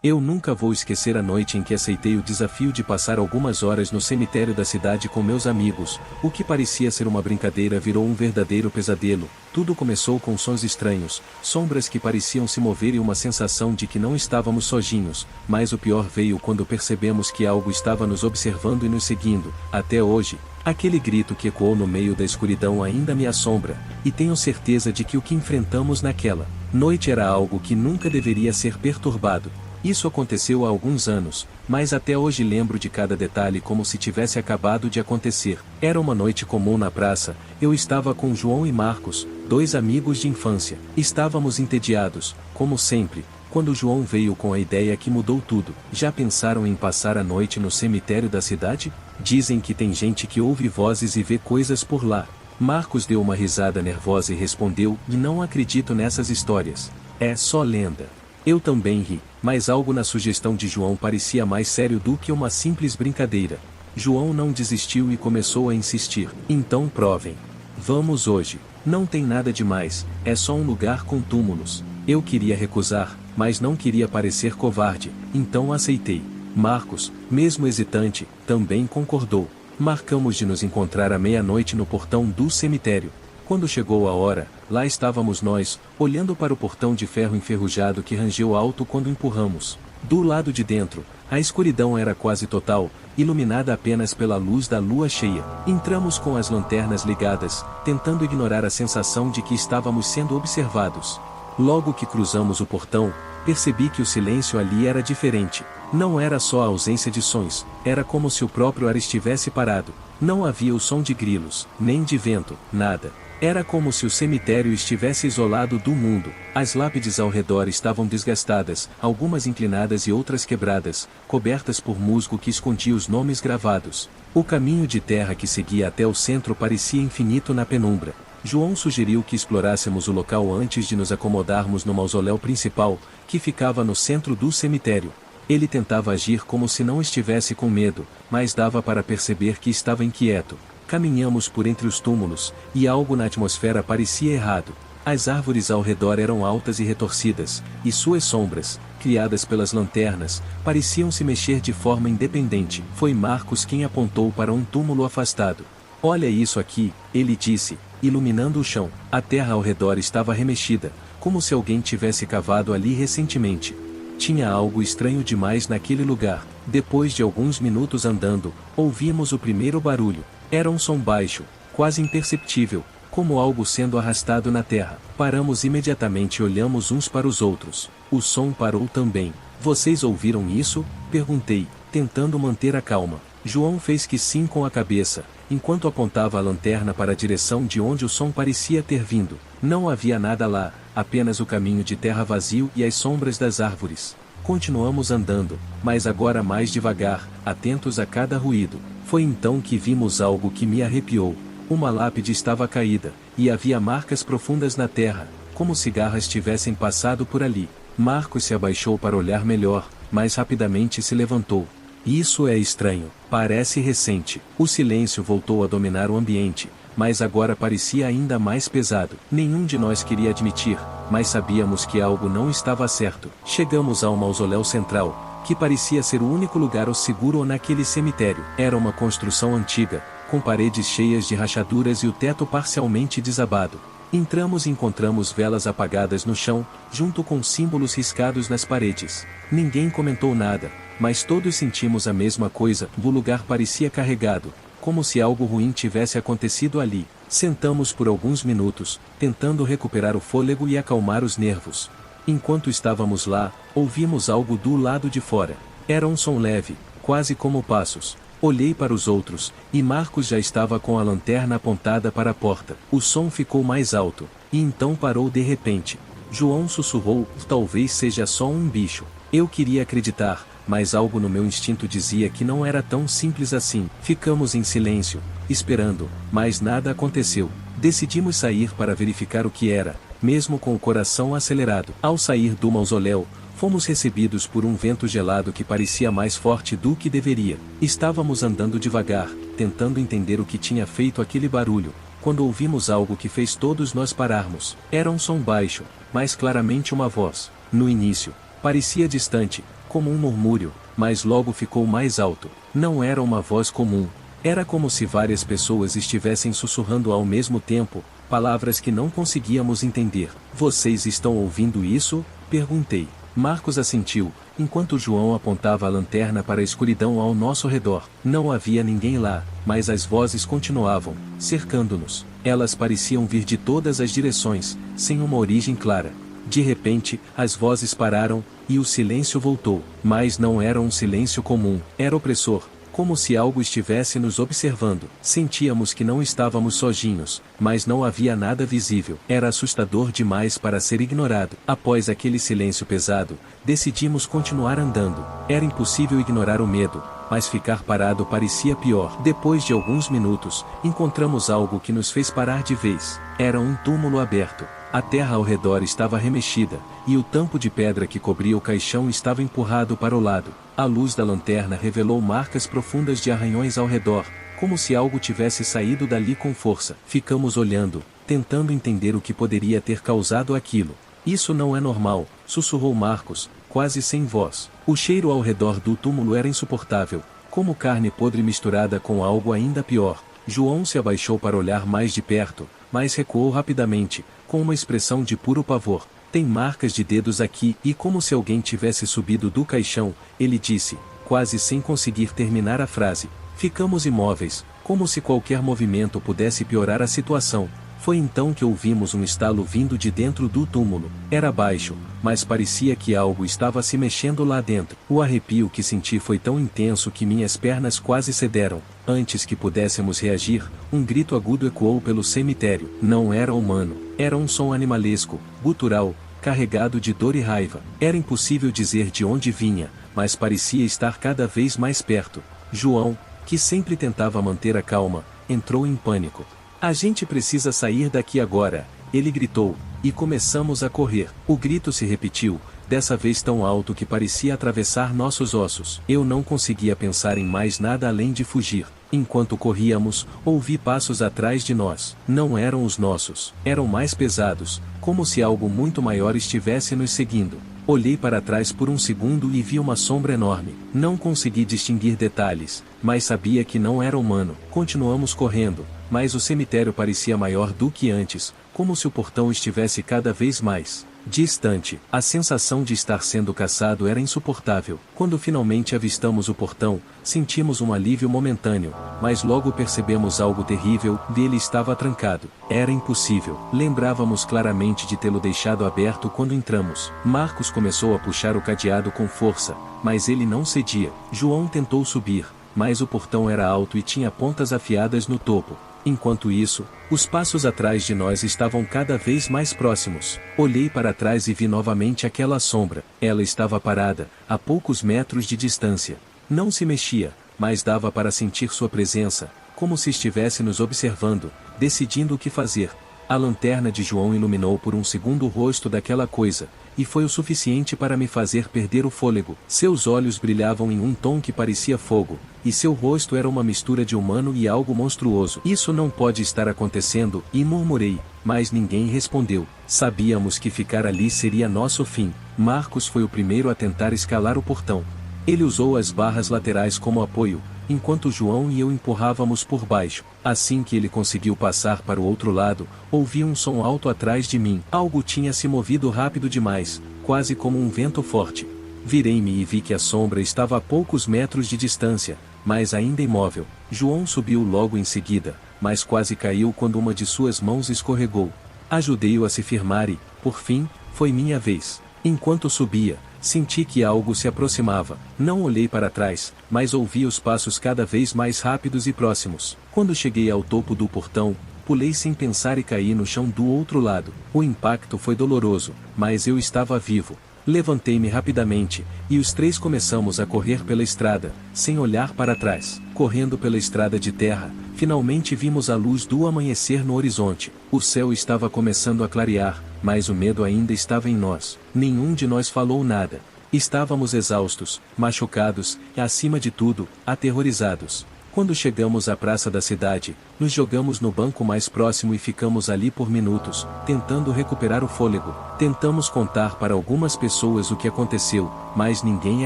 Eu nunca vou esquecer a noite em que aceitei o desafio de passar algumas horas no cemitério da cidade com meus amigos. O que parecia ser uma brincadeira virou um verdadeiro pesadelo. Tudo começou com sons estranhos, sombras que pareciam se mover e uma sensação de que não estávamos sozinhos, mas o pior veio quando percebemos que algo estava nos observando e nos seguindo. Até hoje, aquele grito que ecoou no meio da escuridão ainda me assombra, e tenho certeza de que o que enfrentamos naquela noite era algo que nunca deveria ser perturbado. Isso aconteceu há alguns anos, mas até hoje lembro de cada detalhe como se tivesse acabado de acontecer. Era uma noite comum na praça, eu estava com João e Marcos, dois amigos de infância. Estávamos entediados, como sempre, quando João veio com a ideia que mudou tudo. Já pensaram em passar a noite no cemitério da cidade? Dizem que tem gente que ouve vozes e vê coisas por lá. Marcos deu uma risada nervosa e respondeu: "E não acredito nessas histórias. É só lenda." Eu também ri, mas algo na sugestão de João parecia mais sério do que uma simples brincadeira. João não desistiu e começou a insistir. "Então provem. Vamos hoje. Não tem nada demais, é só um lugar com túmulos." Eu queria recusar, mas não queria parecer covarde, então aceitei. Marcos, mesmo hesitante, também concordou. Marcamos de nos encontrar à meia-noite no portão do cemitério. Quando chegou a hora, lá estávamos nós, olhando para o portão de ferro enferrujado que rangeu alto quando empurramos. Do lado de dentro, a escuridão era quase total, iluminada apenas pela luz da lua cheia. Entramos com as lanternas ligadas, tentando ignorar a sensação de que estávamos sendo observados. Logo que cruzamos o portão, percebi que o silêncio ali era diferente. Não era só a ausência de sons, era como se o próprio ar estivesse parado. Não havia o som de grilos, nem de vento, nada. Era como se o cemitério estivesse isolado do mundo. As lápides ao redor estavam desgastadas, algumas inclinadas e outras quebradas, cobertas por musgo que escondia os nomes gravados. O caminho de terra que seguia até o centro parecia infinito na penumbra. João sugeriu que explorássemos o local antes de nos acomodarmos no mausoléu principal, que ficava no centro do cemitério. Ele tentava agir como se não estivesse com medo, mas dava para perceber que estava inquieto. Caminhamos por entre os túmulos, e algo na atmosfera parecia errado. As árvores ao redor eram altas e retorcidas, e suas sombras, criadas pelas lanternas, pareciam se mexer de forma independente. Foi Marcos quem apontou para um túmulo afastado. "Olha isso aqui", ele disse, iluminando o chão. A terra ao redor estava remexida, como se alguém tivesse cavado ali recentemente. Tinha algo estranho demais naquele lugar. Depois de alguns minutos andando, ouvimos o primeiro barulho. Era um som baixo, quase imperceptível, como algo sendo arrastado na terra. Paramos imediatamente e olhamos uns para os outros. O som parou também. "Vocês ouviram isso?" perguntei, tentando manter a calma. João fez que sim com a cabeça, enquanto apontava a lanterna para a direção de onde o som parecia ter vindo. Não havia nada lá, apenas o caminho de terra vazio e as sombras das árvores. Continuamos andando, mas agora mais devagar, atentos a cada ruído. Foi então que vimos algo que me arrepiou. Uma lápide estava caída, e havia marcas profundas na terra, como se garras tivessem passado por ali. Marcos se abaixou para olhar melhor, mas rapidamente se levantou. "Isso é estranho, parece recente." O silêncio voltou a dominar o ambiente, mas agora parecia ainda mais pesado. Nenhum de nós queria admitir, mas sabíamos que algo não estava certo. Chegamos ao mausoléu central, que parecia ser o único lugar seguro naquele cemitério. Era uma construção antiga, com paredes cheias de rachaduras e o teto parcialmente desabado. Entramos e encontramos velas apagadas no chão, junto com símbolos riscados nas paredes. Ninguém comentou nada, mas todos sentimos a mesma coisa. O lugar parecia carregado, como se algo ruim tivesse acontecido ali. Sentamos por alguns minutos, tentando recuperar o fôlego e acalmar os nervos. Enquanto estávamos lá, ouvimos algo do lado de fora. Era um som leve, quase como passos. Olhei para os outros, e Marcos já estava com a lanterna apontada para a porta. O som ficou mais alto, e então parou de repente. João sussurrou: "Talvez seja só um bicho." Eu queria acreditar, mas algo no meu instinto dizia que não era tão simples assim. Ficamos em silêncio, esperando, mas nada aconteceu. Decidimos sair para verificar o que era, mesmo com o coração acelerado. Ao sair do mausoléu, fomos recebidos por um vento gelado que parecia mais forte do que deveria. Estávamos andando devagar, tentando entender o que tinha feito aquele barulho, quando ouvimos algo que fez todos nós pararmos. Era um som baixo, mas claramente uma voz. No início, parecia distante, como um murmúrio, mas logo ficou mais alto. Não era uma voz comum. Era como se várias pessoas estivessem sussurrando ao mesmo tempo, palavras que não conseguíamos entender. Vocês estão ouvindo isso? Perguntei. Marcos assentiu, enquanto João apontava a lanterna para a escuridão ao nosso redor. Não havia ninguém lá, mas as vozes continuavam, cercando-nos. Elas pareciam vir de todas as direções, sem uma origem clara. De repente, as vozes pararam, e o silêncio voltou. Mas não era um silêncio comum, era opressor, como se algo estivesse nos observando. Sentíamos que não estávamos sozinhos, mas não havia nada visível. Era assustador demais para ser ignorado. Após aquele silêncio pesado, decidimos continuar andando. Era impossível ignorar o medo, mas ficar parado parecia pior. Depois de alguns minutos, encontramos algo que nos fez parar de vez. Era um túmulo aberto. A terra ao redor estava remexida, e o tampo de pedra que cobria o caixão estava empurrado para o lado. A luz da lanterna revelou marcas profundas de arranhões ao redor, como se algo tivesse saído dali com força. Ficamos olhando, tentando entender o que poderia ter causado aquilo. Isso não é normal, sussurrou Marcos, quase sem voz. O cheiro ao redor do túmulo era insuportável, como carne podre misturada com algo ainda pior. João se abaixou para olhar mais de perto, mas recuou rapidamente, com uma expressão de puro pavor. Tem marcas de dedos aqui, e como se alguém tivesse subido do caixão, ele disse, quase sem conseguir terminar a frase. Ficamos imóveis, como se qualquer movimento pudesse piorar a situação. Foi então que ouvimos um estalo vindo de dentro do túmulo. Era baixo, mas parecia que algo estava se mexendo lá dentro. O arrepio que senti foi tão intenso que minhas pernas quase cederam. Antes que pudéssemos reagir, um grito agudo ecoou pelo cemitério. Não era humano, era um som animalesco, gutural, carregado de dor e raiva. Era impossível dizer de onde vinha, mas parecia estar cada vez mais perto. João, que sempre tentava manter a calma, entrou em pânico. A gente precisa sair daqui agora, ele gritou, e começamos a correr. O grito se repetiu, dessa vez tão alto que parecia atravessar nossos ossos. Eu não conseguia pensar em mais nada além de fugir. Enquanto corríamos, ouvi passos atrás de nós. Não eram os nossos, eram mais pesados, como se algo muito maior estivesse nos seguindo. Olhei para trás por um segundo e vi uma sombra enorme. Não consegui distinguir detalhes, mas sabia que não era humano. Continuamos correndo, mas o cemitério parecia maior do que antes, como se o portão estivesse cada vez mais distante. A sensação de estar sendo caçado era insuportável. Quando finalmente avistamos o portão, sentimos um alívio momentâneo, mas logo percebemos algo terrível, ele estava trancado. Era impossível. Lembrávamos claramente de tê-lo deixado aberto quando entramos. Marcos começou a puxar o cadeado com força, mas ele não cedia. João tentou subir, mas o portão era alto e tinha pontas afiadas no topo. Enquanto isso, os passos atrás de nós estavam cada vez mais próximos. Olhei para trás e vi novamente aquela sombra. Ela estava parada, a poucos metros de distância. Não se mexia, mas dava para sentir sua presença, como se estivesse nos observando, decidindo o que fazer. A lanterna de João iluminou por um segundo o rosto daquela coisa, e foi o suficiente para me fazer perder o fôlego. Seus olhos brilhavam em um tom que parecia fogo, e seu rosto era uma mistura de humano e algo monstruoso. Isso não pode estar acontecendo, e murmurei, mas ninguém respondeu. Sabíamos que ficar ali seria nosso fim. Marcos foi o primeiro a tentar escalar o portão. Ele usou as barras laterais como apoio, enquanto João e eu empurrávamos por baixo. Assim que ele conseguiu passar para o outro lado, ouvi um som alto atrás de mim. Algo tinha se movido rápido demais, quase como um vento forte. Virei-me e vi que a sombra estava a poucos metros de distância, mas ainda imóvel. João subiu logo em seguida, mas quase caiu quando uma de suas mãos escorregou. Ajudei-o a se firmar e, por fim, foi minha vez. Enquanto subia, senti que algo se aproximava. Não olhei para trás, mas ouvi os passos cada vez mais rápidos e próximos. Quando cheguei ao topo do portão, pulei sem pensar e caí no chão do outro lado. O impacto foi doloroso, mas eu estava vivo. Levantei-me rapidamente, e os três começamos a correr pela estrada, sem olhar para trás. Correndo pela estrada de terra, finalmente vimos a luz do amanhecer no horizonte. O céu estava começando a clarear, mas o medo ainda estava em nós. Nenhum de nós falou nada. Estávamos exaustos, machucados, e acima de tudo, aterrorizados. Quando chegamos à praça da cidade, nos jogamos no banco mais próximo e ficamos ali por minutos, tentando recuperar o fôlego. Tentamos contar para algumas pessoas o que aconteceu, mas ninguém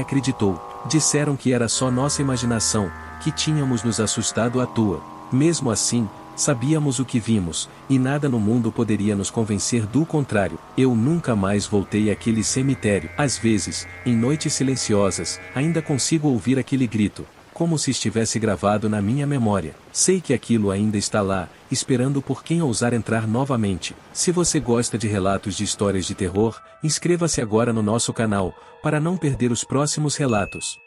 acreditou. Disseram que era só nossa imaginação, que tínhamos nos assustado à toa. Mesmo assim, sabíamos o que vimos, e nada no mundo poderia nos convencer do contrário. Eu nunca mais voltei àquele cemitério. Às vezes, em noites silenciosas, ainda consigo ouvir aquele grito, como se estivesse gravado na minha memória. Sei que aquilo ainda está lá, esperando por quem ousar entrar novamente. Se você gosta de relatos de histórias de terror, inscreva-se agora no nosso canal, para não perder os próximos relatos.